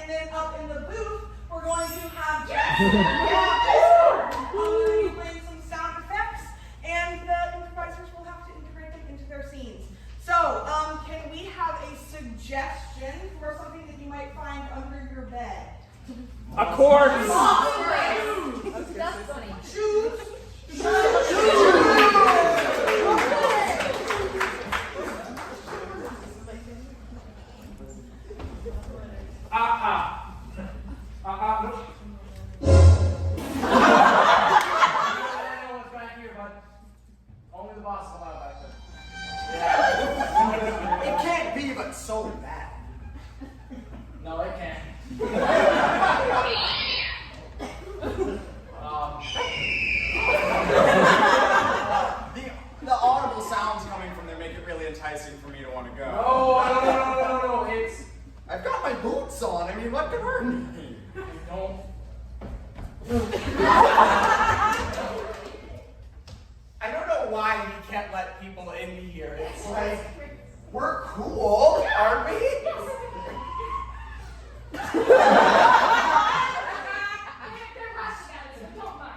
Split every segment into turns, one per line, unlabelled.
And then up in the booth, we're going to have Jess. I'm going to be playing some sound effects, and the improvisers will have to integrate them into their scenes. So, can we have a suggestion for something that you might find under your bed?
A corpse!
That's funny.
Shoes!
Only the boss is allowed back there. Yeah. It can't be, but so bad. No, it can't. The audible sounds coming from there make it really enticing for me to want to go. No. It's... I've got my boots on. I mean, what could hurt me? Don't. I don't know why we can't let people in here. It's like, we're cool, aren't we?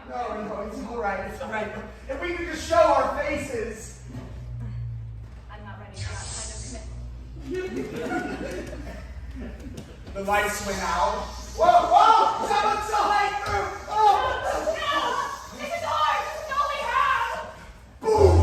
No, it's all right. It's all right. If we could just show our faces.
I'm not ready for that kind of commitment.
The lights went out. Whoa! Someone saw light through! Oh!
No! This is ours! This is all we have!
Boom!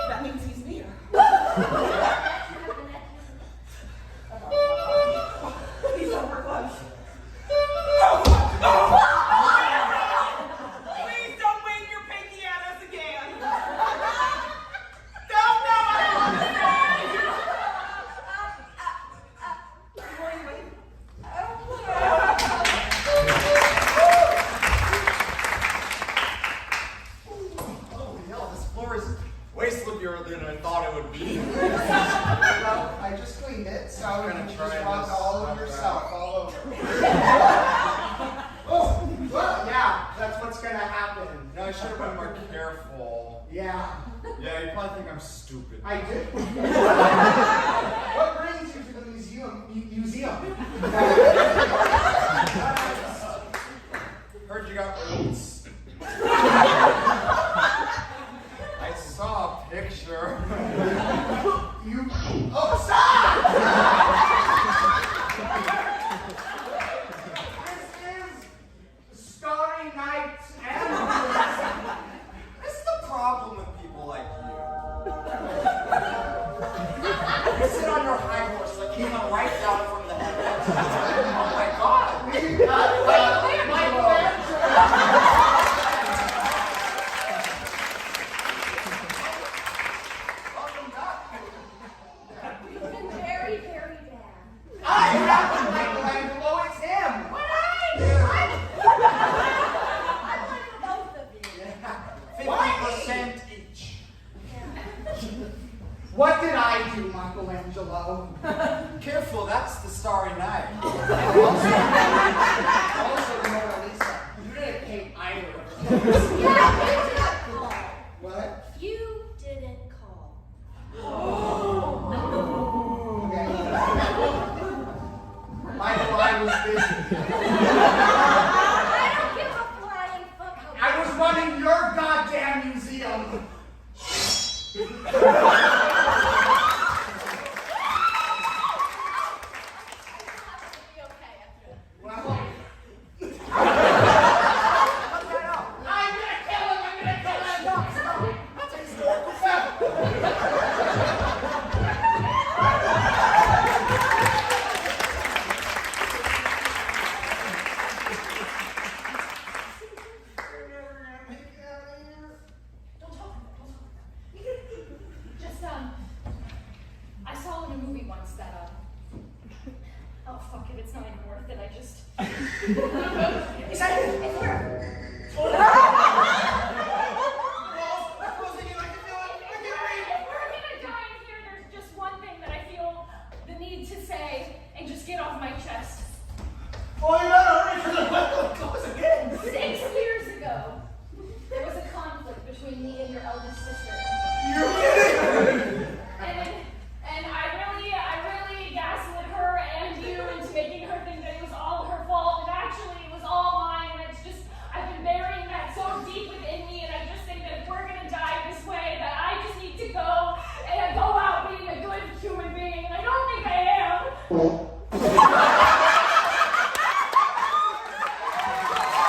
That means he's near. He's over close. Please don't wave your pinky at us again. No.
Holy hell, this floor is way slippier than I thought it would be. Well, I just cleaned it, so you can just rub all over yourself, all over. Oh, well, yeah, that's what's gonna happen. No, I should have been more careful. Yeah. Yeah, you probably think I'm stupid. I do. What brings you to the museum? Heard you got roots. I saw a picture. Oh, stop! This is Starry Night and this is the problem with people like you. You sit on your high horse like you come right down from the heavens. Oh my God! Wait, welcome back.
Very, very bad.
I have Michelangelo, it's him!
What I'm like both of you.
50% each. What did I do, Michelangelo? Careful, that's the Starry Night. Also the Mona Lisa. You didn't paint either of those.
Yeah, you didn't call.
What?
You didn't call.
Okay. Michael, I was busy.
I don't give a flying fuck how
I was running your goddamn museum. Well, cut that out. I
oh fuck it, it's not even worth it. I just.
Is that it?
It's where.
Walls, they're closing in. I can feel it. I can breathe.
If we're gonna die in here, there's just one thing that I feel the need to say and just get off my chest.
Oh, you better hurry because I'm going to close again.
6 years ago, there was a conflict between me and your eldest sister.
You're kidding.
And I really gaslit her and you into making her think that it was all her fault, and actually it was all mine, and it's just, I've been burying that so deep within me, and I just think that if we're gonna die this way, that I just need to go and go out being a good human being, and I don't think I am.